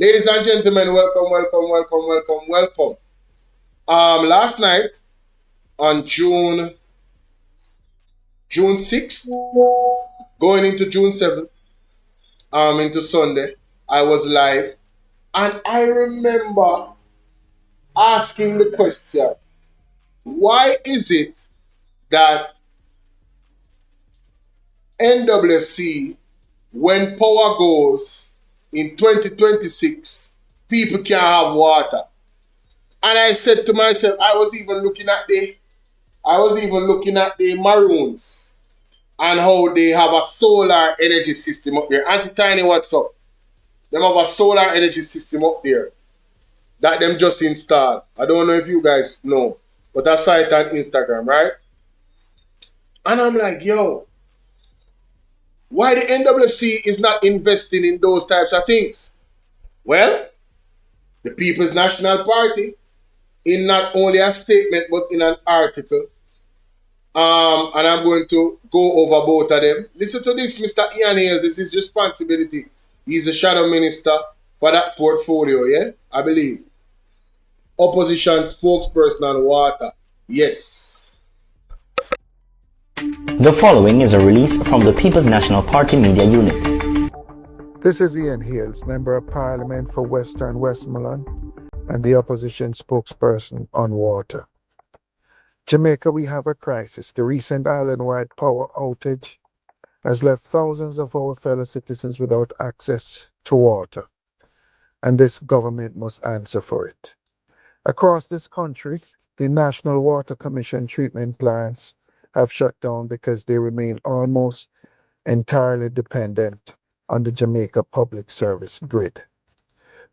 Ladies and gentlemen, welcome. Last night on June 6th, going into June 7th, into Sunday, I was live, and I remember asking the question, why is it that NWC, when power goes in 2026, people can't have water? And I said to myself, I was even looking at the Maroons and how they have a solar energy system up there. Auntie Tiny, what's up? Them have a solar energy system up there that them just installed. I don't know if you guys know, but I saw it on Instagram, right? And I'm like, yo, why the NWC is not investing in those types of things? Well, the People's National Party, in not only a statement but in an article, and I'm going to go over both of them. Listen to this, Mr. Ian Hayles. This is his responsibility. He's the shadow minister for that portfolio, yeah? I believe. Opposition spokesperson on water. Yes. The following is a release from the People's National Party Media Unit. This is Ian Hayles, Member of Parliament for Western Westmoreland and the opposition spokesperson on water. Jamaica, we have a crisis. The recent island-wide power outage has left thousands of our fellow citizens without access to water, and this government must answer for it. Across this country, the National Water Commission treatment plants have shut down because they remain almost entirely dependent on the Jamaica Public Service grid.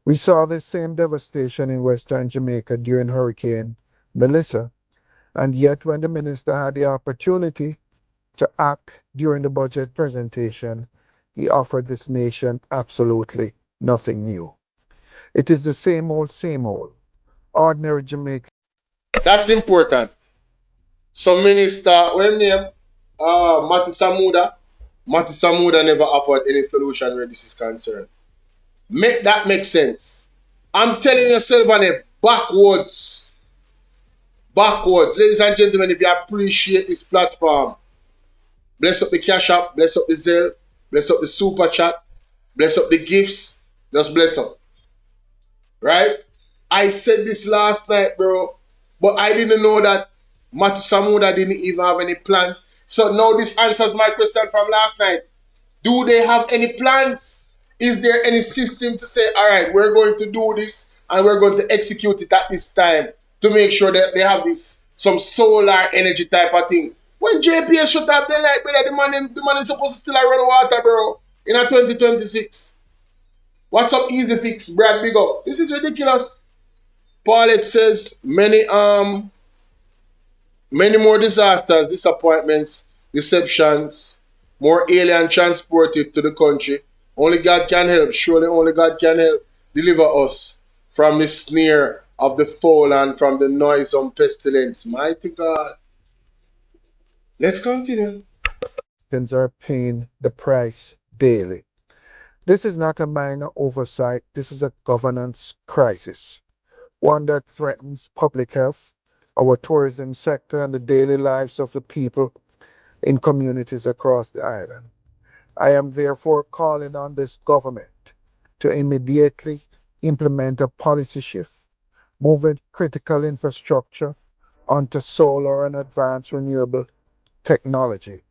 We saw this same devastation in Western Jamaica during Hurricane Melissa, and yet when the minister had the opportunity to act during the budget presentation, he offered this nation absolutely nothing new. It is the same old, ordinary Jamaican. That's important. So Minister, when name Mati Samuda never offered any solution where this is concerned. Make that make sense. I'm telling you, Sylvaneth, backwards. Ladies and gentlemen, if you appreciate this platform, bless up the Cash App, bless up the Zelle, bless up the Super Chat, bless up the gifts, just bless up. Right? I said this last night, bro, but I didn't know that Mati Samuda didn't even have any plans. So now this answers my question from last night. Do they have any plans? Is there any system to say, all right, we're going to do this and we're going to execute it at this time to make sure that they have this, some solar energy type of thing? When JPS shut up the light, brother, the man is supposed to still run water, bro, in a 2026. What's up, Easy Fix, Brad Big Up? This is ridiculous. Paulette says many more disasters, disappointments, deceptions, more alien transported to the country. Only God can help. Surely only God can help deliver us from the snare of the foul and from the noisome pestilence. Mighty God. Let's continue. Are paying the price daily. This is not a minor oversight. This is a governance crisis, one that threatens public health, our tourism sector, and the daily lives of the people in communities across the island. I am therefore calling on this government to immediately implement a policy shift, moving critical infrastructure onto solar and advanced renewable technology.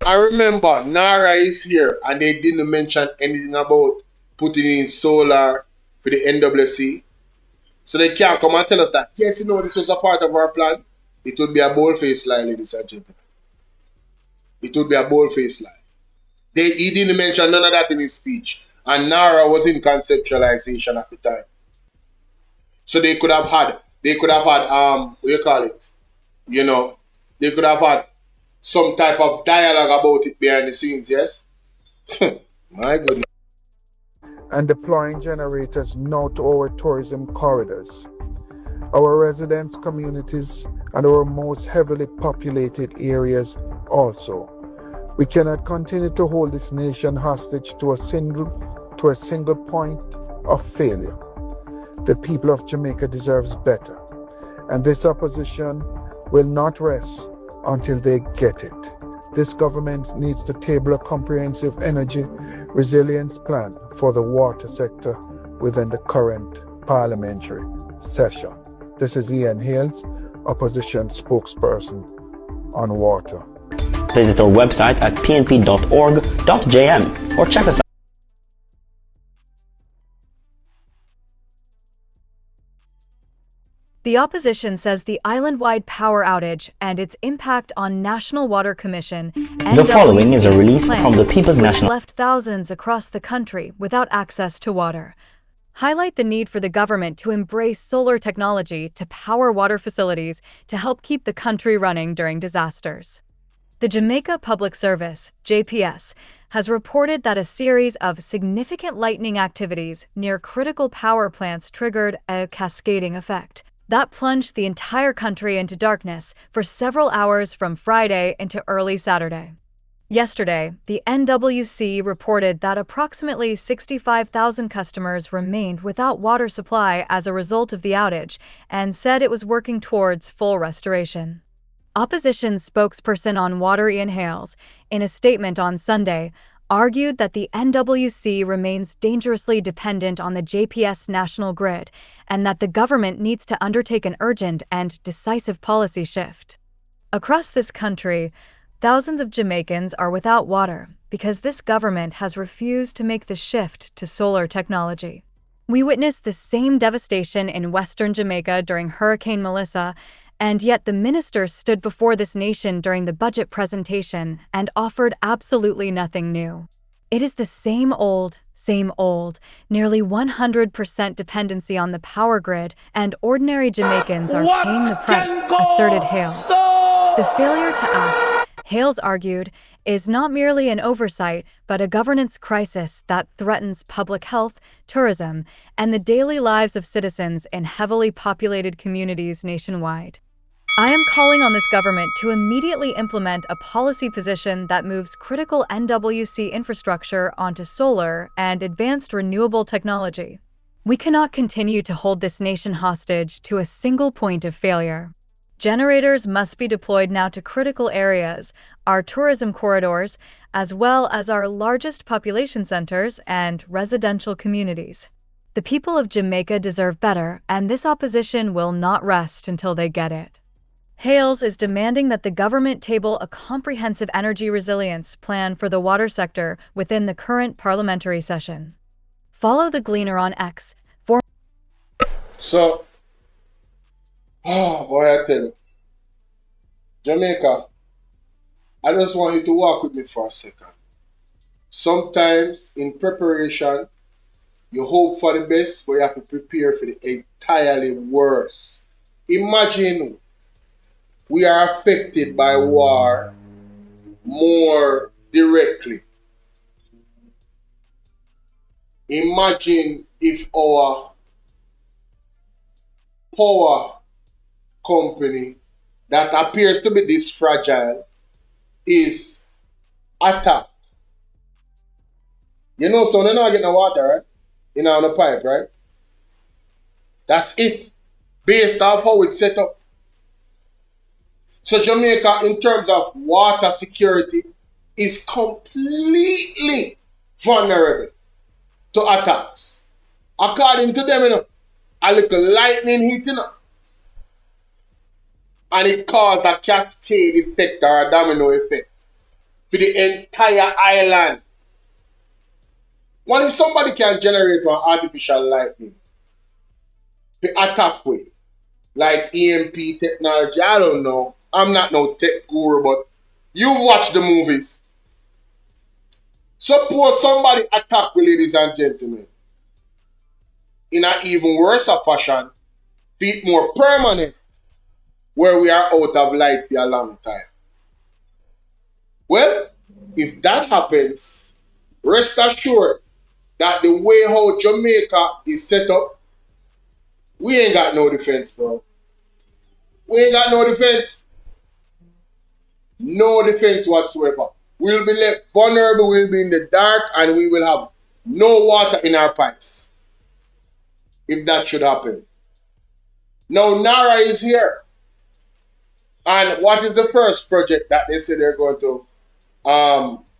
I remember Nara is here and they didn't mention anything about putting in solar for the NWC. So they can't come and tell us that, yes, this was a part of our plan. It would be a bold-faced lie, ladies and gentlemen. It would be a bold-faced lie. He didn't mention none of that in his speech. And Nara was in conceptualization at the time. So they could have had, what do you call it? They could have had some type of dialogue about it behind the scenes, yes? My goodness. And deploying generators now to our tourism corridors, our residence communities, and our most heavily populated areas also. We cannot continue to hold this nation hostage to a single point of failure. The people of Jamaica deserves better, and this opposition will not rest until they get it. This government needs to table a comprehensive energy resilience plan for the water sector within the current parliamentary session. This is Ian Hayles, opposition spokesperson on water. Visit our website at pnp.org.jm or check us out. The opposition says the island-wide power outage and its impact on National Water Commission The following is a release from the People's National left thousands across the country without access to water. Highlight the need for the government to embrace solar technology to power water facilities to help keep the country running during disasters. The Jamaica Public Service, JPS, has reported that a series of significant lightning activities near critical power plants triggered a cascading effect that plunged the entire country into darkness for several hours from Friday into early Saturday. Yesterday, the NWC reported that approximately 65,000 customers remained without water supply as a result of the outage and said it was working towards full restoration. Opposition spokesperson on water Ian Hayles, in a statement on Sunday, argued that the NWC remains dangerously dependent on the JPS national grid and that the government needs to undertake an urgent and decisive policy shift. Across this country, thousands of Jamaicans are without water because this government has refused to make the shift to solar technology. We witnessed the same devastation in Western Jamaica during Hurricane Melissa, and yet the minister stood before this nation during the budget presentation and offered absolutely nothing new. It is the same old, nearly 100% dependency on the power grid, and ordinary Jamaicans are paying the price, asserted Hayles. The failure to act, Hayles argued, is not merely an oversight, but a governance crisis that threatens public health, tourism, and the daily lives of citizens in heavily populated communities nationwide. I am calling on this government to immediately implement a policy position that moves critical NWC infrastructure onto solar and advanced renewable technology. We cannot continue to hold this nation hostage to a single point of failure. Generators must be deployed now to critical areas, our tourism corridors, as well as our largest population centers and residential communities. The people of Jamaica deserve better, and this opposition will not rest until they get it. Hayles is demanding that the government table a comprehensive energy resilience plan for the water sector within the current parliamentary session. Follow the Gleaner on X for So, boy, I tell you, Jamaica, I just want you to walk with me for a second. Sometimes in preparation, you hope for the best, but you have to prepare for the entirely worst. Imagine we are affected by war more directly. Imagine if our power company that appears to be this fragile is attacked. You know, so they're not getting the water, right? In on the pipe, right? That's it. Based off how it's set up. So Jamaica, in terms of water security, is completely vulnerable to attacks. According to them, you know, a little lightning hit, you know, and it caused a cascade effect or a domino effect for the entire island. What if somebody can generate an artificial lightning? The attack way, like EMP technology, I don't know. I'm not no tech guru, but you watch the movies. Suppose somebody attack, ladies and gentlemen, in an even worse fashion, be more permanent, where we are out of light for a long time. Well, if that happens, rest assured that the way how Jamaica is set up, we ain't got no defense, bro. We ain't got no defense. No defense whatsoever. We'll be left vulnerable, we'll be in the dark, and we will have no water in our pipes. if that should happen. Now NARA is here. And what is the first project that they say they're going to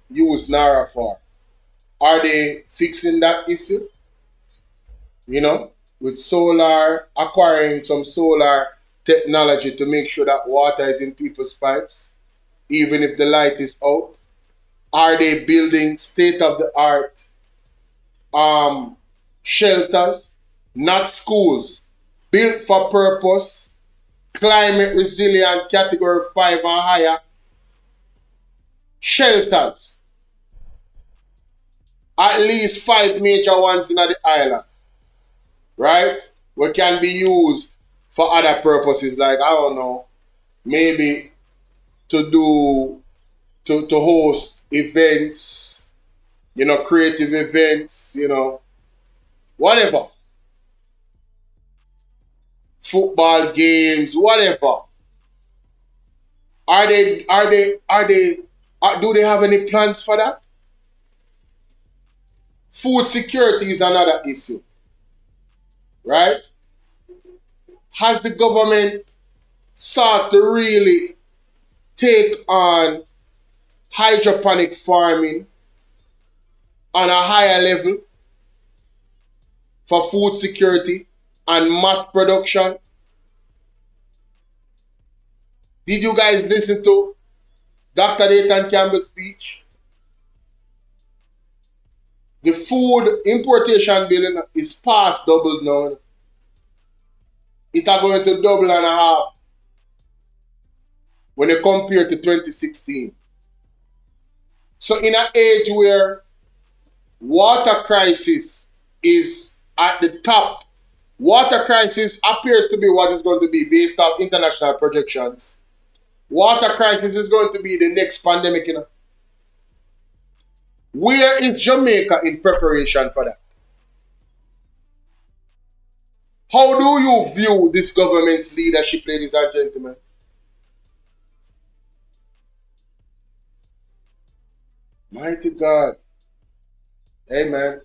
use NARA for? Are they fixing that issue? You know, with solar, acquiring some solar technology to make sure that water is in people's pipes, even if the light is out? Are they building state-of-the-art shelters, not schools, built for purpose, climate resilient, category 5 and higher shelters? At least 5 major ones in the island, right? What can be used for other purposes, like, I don't know, maybe to host events, you know, creative events, you know, whatever. Football games, whatever. Do they have any plans for that? Food security is another issue, right? Has the government sought to really take on hydroponic farming on a higher level for food security and mass production? Did you guys listen to Dr. Nathan Campbell's speech? The food importation bill is past double now. It are going to double and a half when you compare to 2016. So in an age where water crisis is at the top, water crisis appears to be what is going to be based off international projections. Water crisis is going to be the next pandemic, you know. Where is Jamaica in preparation for that? How do you view this government's leadership, ladies and gentlemen? Mighty God. Hey, man.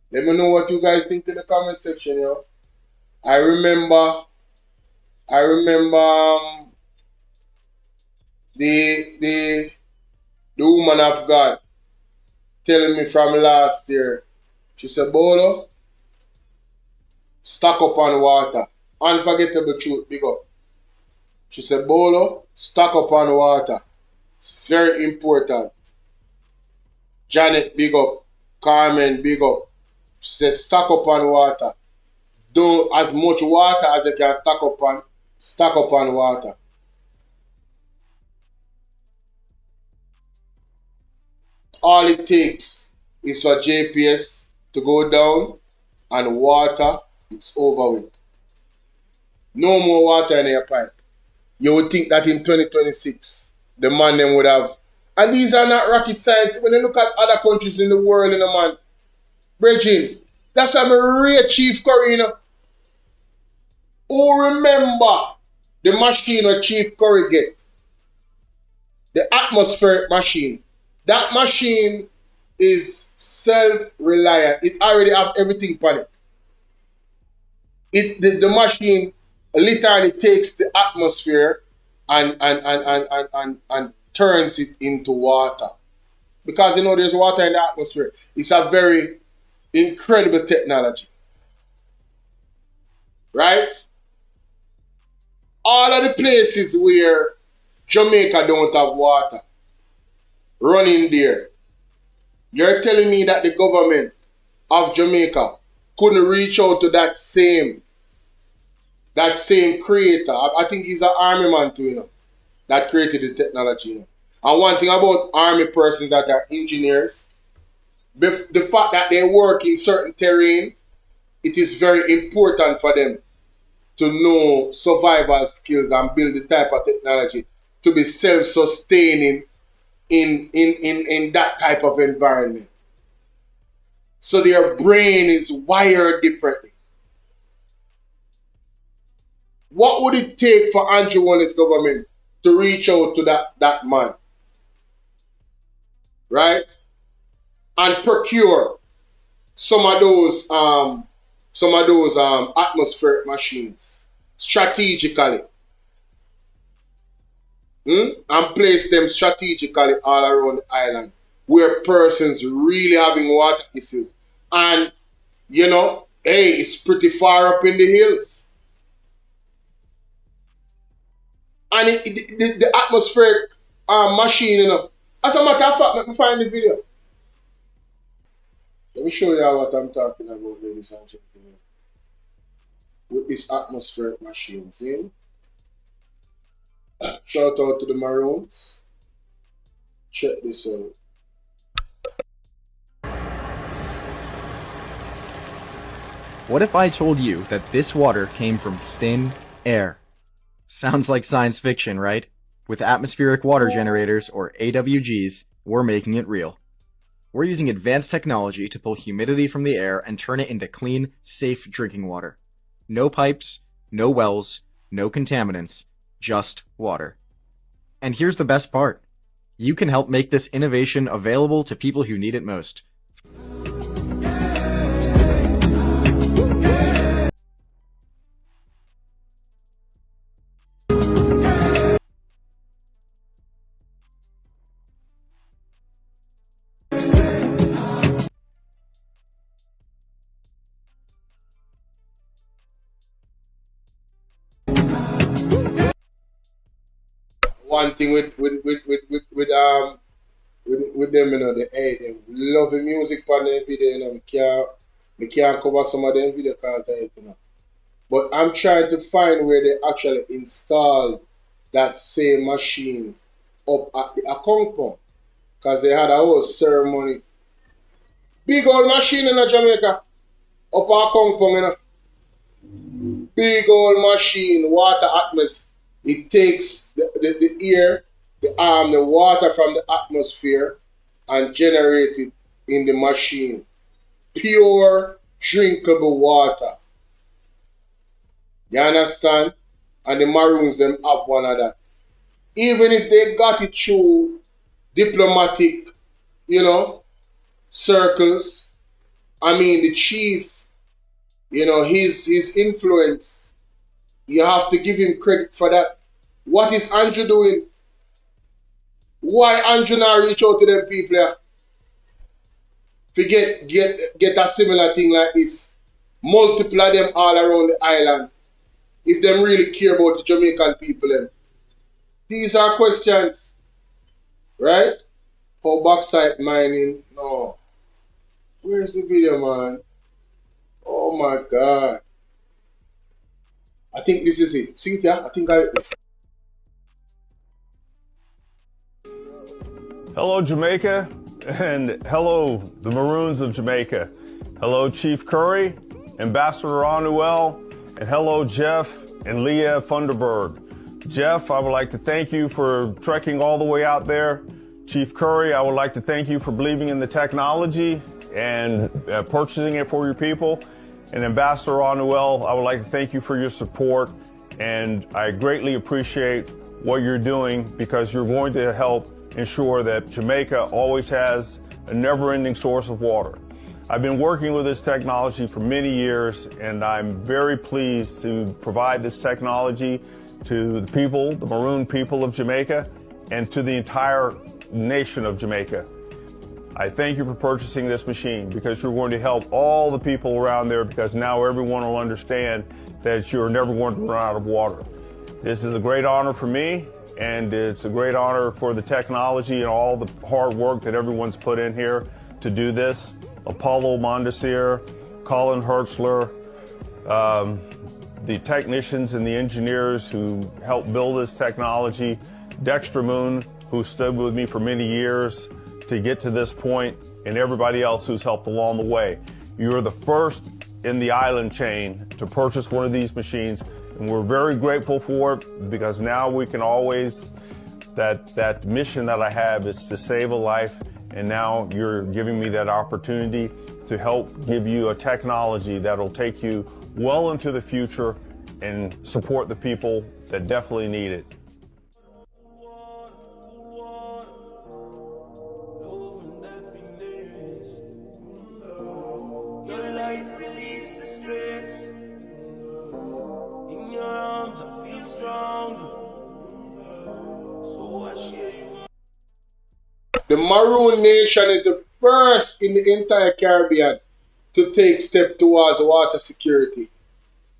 Let me know what you guys think in the comment section, yo. I remember the woman of God telling me from last year. She said, Bolo, stock up on water. Unforgettable truth, big up. She said, Bolo, stock up on water. It's very important. Janet, big up. Carmen, big up. She said, stock up on water. Do as much water as you can stock up on water. All it takes is for JPS to go down and water, it's over with. No more water in your pipe. You would think that in 2026, the man them would have. And these are not rocket science. When you look at other countries in the world, in the man, Bridging, that's why I'm real Cheif Currie, you know. Who remember the machine that Cheif Currie get? The atmospheric machine. That machine is self-reliant. It already have everything on it. The machine literally takes the atmosphere and turns it into water. Because you know there's water in the atmosphere. It's a very incredible technology. Right? All of the places where Jamaica don't have water running there, you're telling me that the government of Jamaica couldn't reach out to that same creator. I think he's an army man too, you know, that created the technology, you know. And one thing about army persons that are engineers, the fact that they work in certain terrain, it is very important for them to know survival skills and build the type of technology to be self-sustaining in that type of environment. So their brain is wired differently. What would it take for Andrew Holness government to reach out to that man? Right? And procure some of those some of those atmospheric machines strategically. And place them strategically all around the island where persons really having water issues. And, you know, hey, it's pretty far up in the hills. And the atmospheric machine, you know. As a matter of fact, let me find the video. Let me show you what I'm talking about, ladies and gentlemen. With this atmospheric machine, see? Shout out to the Maroons. Check this out. What if I told you that this water came from thin air? Sounds like science fiction, right? With atmospheric water generators, or AWGs, we're making it real. We're using advanced technology to pull humidity from the air and turn it into clean, safe drinking water. No pipes, no wells, no contaminants, just water. And here's the best part. You can help make this innovation available to people who need it most. One thing with them, you know, they love the music on them video, you know. We can't cover some of them video because you know. But I'm trying to find where they actually installed that same machine up at the Akonkon. Because they had a whole ceremony. Big old machine in Jamaica. Up at Akonkon, you know. Big old machine, water atmosphere. It takes the air, the water from the atmosphere and generate it in the machine. Pure, drinkable water. You understand? And the Maroons, them have one of that. Even if they got it through diplomatic, you know, circles, I mean, the Cheif, you know, his influence, you have to give him credit for that. What is Andrew doing? Why Andrew not reach out to them people here? Get a similar thing like this. Multiply them all around the island. If them really care about the Jamaican people. Then. These are questions. Right? How bauxite mining? No. Where's the video, man? Oh my God. I think this is it. See it there? I think I hit this. Hello, Jamaica, and hello, the Maroons of Jamaica. Hello, Chief Currie, Ambassador Anuel, and hello, Jeff and Leah Funderburg. Jeff, I would like to thank you for trekking all the way out there. Chief Currie, I would like to thank you for believing in the technology and purchasing it for your people. And Ambassador Anuel, I would like to thank you for your support, and I greatly appreciate what you're doing because you're going to help ensure that Jamaica always has a never-ending source of water. I've been working with this technology for many years, and I'm very pleased to provide this technology to the people, the Maroon people of Jamaica, and to the entire nation of Jamaica. I thank you for purchasing this machine because you're going to help all the people around there because now everyone will understand that you're never going to run out of water. This is a great honor for me, and it's a great honor for the technology and all the hard work that everyone's put in here to do this. Apollo Mondesir, Colin Hertzler, the technicians and the engineers who helped build this technology, Dexter Moon, who stood with me for many years to get to this point, and everybody else who's helped along the way. You are the first in the island chain to purchase one of these machines, and we're very grateful for it because now we can always, that mission that I have is to save a life, and now you're giving me that opportunity to help give you a technology that'll take you well into the future and support the people that definitely need it. Your light release the strength. The Maroon Nation is the first in the entire Caribbean to take steps towards water security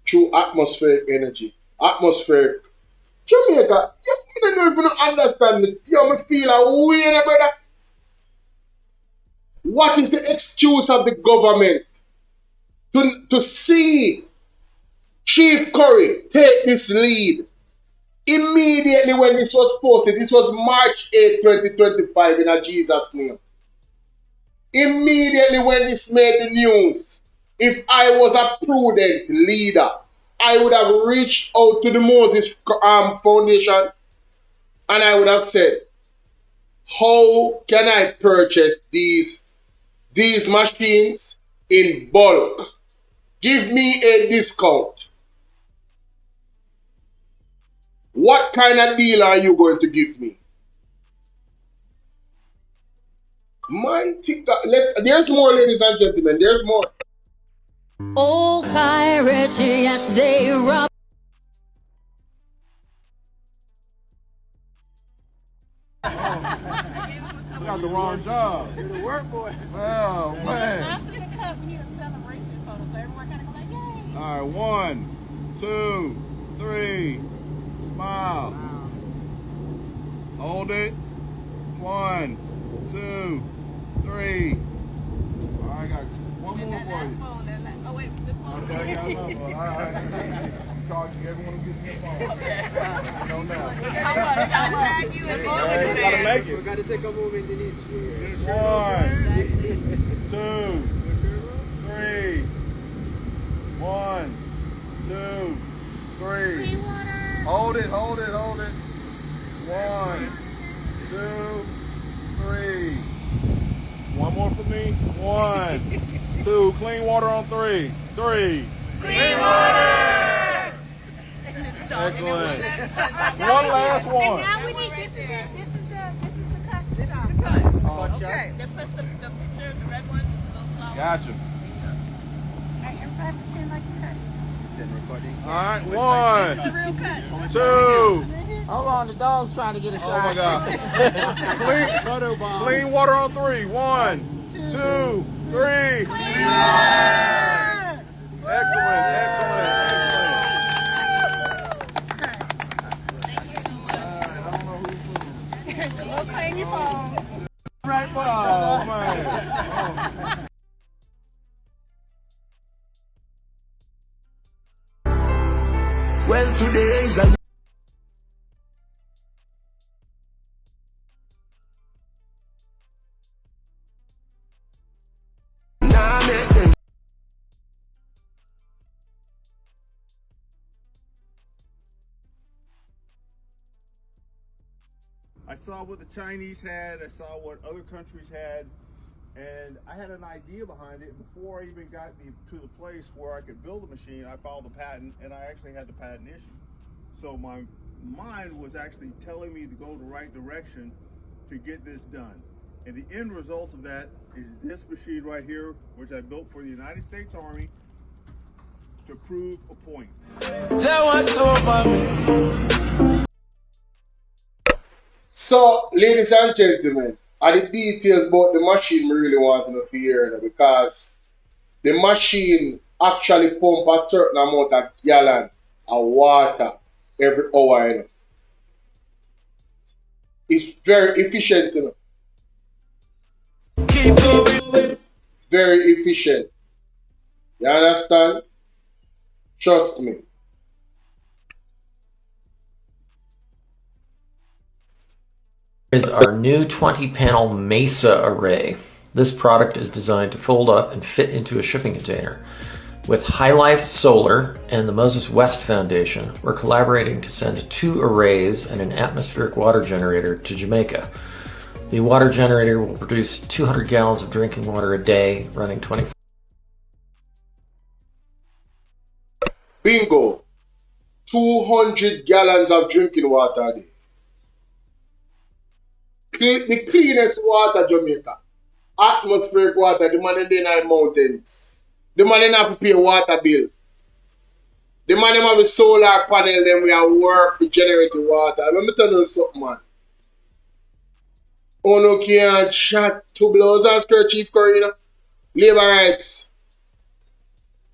through atmospheric energy. Atmospheric. Jamaica, you don't even understand me. You me feel a way, brother. What is the excuse of the government to see Cheif Currie take this lead immediately when this was posted? This was March 8, 2025 in a Jesus name. Immediately when this made the news, if I was a prudent leader, I would have reached out to the Moses Foundation and I would have said, how can I purchase these machines in bulk? Give me a discount. What kind of deal are you going to give me? Mighty God. There's more, ladies and gentlemen. There's more. Old pirates, yes, they rob. You got the wrong job. You're the work boy. Oh, man. After the cut, we need a celebration photo, so everyone kind of go like, yay. All right, 1, 2, 3. Smile. Hold it. 1, 2, 3. All right, I got one more for you. Oh, wait, this one. Okay, I got another one. All right. Charging everyone who gets your phone. I know now. How much? How much? You and Bolo You today. gotta make it. We gotta take a moment in each. 1, 2, 3. 1, 2, 3. Hold it. 1, 2, 3. One more for me. 1, 2. Clean water on 3. 3. Clean water! Excellent. One last one. Now we need, this is the cut shot. Okay. Just press the picture, the red one, to those flowers. Gotcha. Everybody pretend like you cut. All right. The real cut. 1, 2. Hold on, the dog's trying to get a Oh shot. my God. Clean water on 3. 1, 2, 3. Clean water! Excellent. The little claim your phone. Right, oh man. Well, today is a I saw what the Chinese had, I saw what other countries had, and I had an idea behind it. Before I even got to the place where I could build a machine, I filed a patent, and I actually had the patent issued. So my mind was actually telling me to go the right direction to get this done. And the end result of that is this machine right here, which I built for the United States Army to prove a point. So, ladies and gentlemen, are the details about the machine we really want to hear, because the machine actually pump a certain amount of gallon of water every hour. You know. It's very efficient. You know. Very efficient. You understand? Trust me. Is our new 20-panel Mesa array. This product is designed to fold up and fit into a shipping container. With High Life Solar and the Moses West Foundation, we're collaborating to send 2 arrays and an atmospheric water generator to Jamaica. The water generator will produce 200 gallons of drinking water a day, running 24. Bingo! 200 gallons of drinking water a day. The cleanest water, Jamaica. Atmospheric water, the man in the mountains. The man in have to pay a water bill. The man in have a solar panel, then we have work to generate the water. Let me tell you something, man. Oh no, can't chat two blows and skirt Cheif Currie, you know. Labor rights.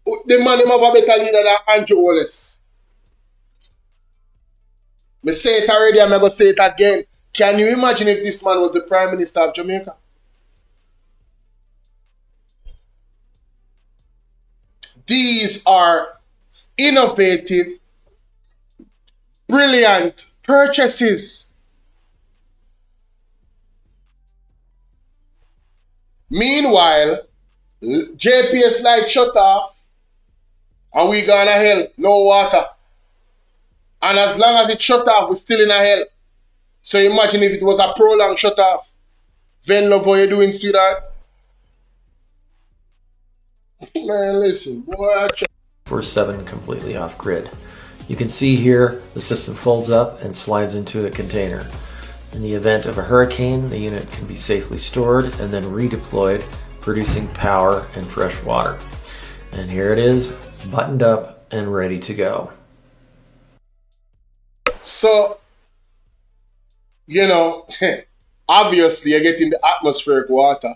The man him have a better leader than Andrew Holness. Me say it already, I'm going to say it again. Can you imagine if this man was the Prime Minister of Jamaica? These are innovative, brilliant purchases. Meanwhile, JPS light shut off and we gone to hell, no water. And as long as it shut off, we're still in a hell. So imagine if it was a prolonged shut off. Ven love, how you doing, sweetheart? Man, listen, boy, 24/7 completely off grid. You can see here the system folds up and slides into a container. In the event of a hurricane, the unit can be safely stored and then redeployed, producing power and fresh water. And here it is, buttoned up and ready to go. So, you know, obviously you're getting the atmospheric water.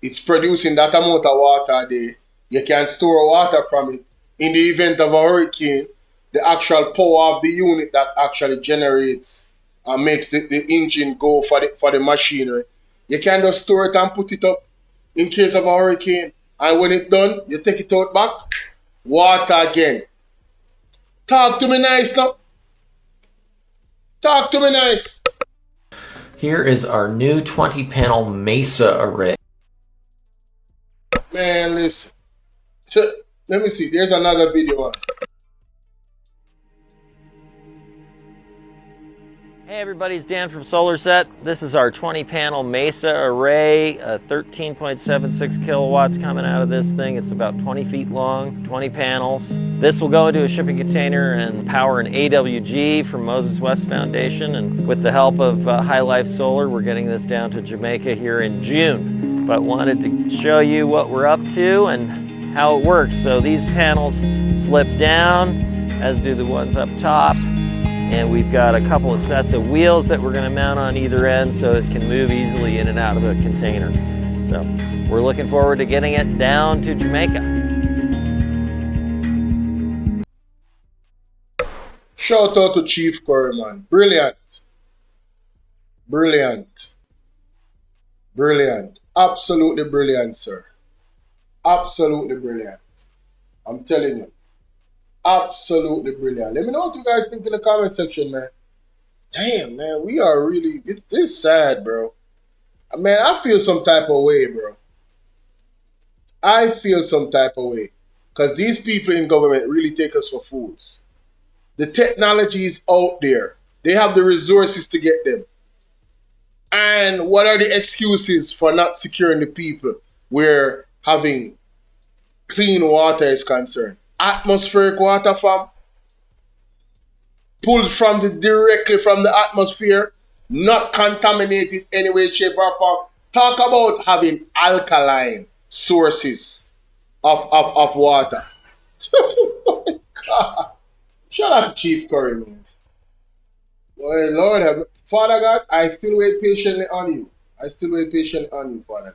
It's producing that amount of water a day. You can store water from it. In the event of a hurricane, the actual power of the unit that actually generates and makes the engine go for the machinery. You can just store it and put it up in case of a hurricane. And when it's done, you take it out back, water again. Talk to me nice now. Talk to me nice. Here is our new 20-panel MESA array. Man, listen. Let me see. There's another video. Hey everybody, it's Dan from SolarSet. This is our 20-panel MESA array, 13.76 kilowatts coming out of this thing. It's about 20 feet long, 20 panels. This will go into a shipping container and power an AWG from Moses West Foundation. And with the help of High Life Solar, we're getting this down to Jamaica here in June. But wanted to show you what we're up to and how it works. So these panels flip down, as do the ones up top. And we've got a couple of sets of wheels that we're going to mount on either end so it can move easily in and out of a container. So we're looking forward to getting it down to Jamaica. Shout out to Cheif Currie, man. Brilliant. Brilliant. Brilliant. Absolutely brilliant, sir. Absolutely brilliant. I'm telling you. Absolutely brilliant. Let me know what you guys think in the comment section, man. Damn, man, we are really, it's sad, bro. Man, I feel some type of way, bro. I feel some type of way. Because these people in government really take us for fools. The technology is out there. They have the resources to get them. And what are the excuses for not securing the people where having clean water is concerned? Atmospheric water, fam, pulled from directly from the atmosphere, not contaminated any way, shape, or form. Talk about having alkaline sources of water. Oh my God. Shout out to Cheif Currie, man. Boy, Lord, Father God, I still wait patiently on you. I still wait patiently on you, Father God.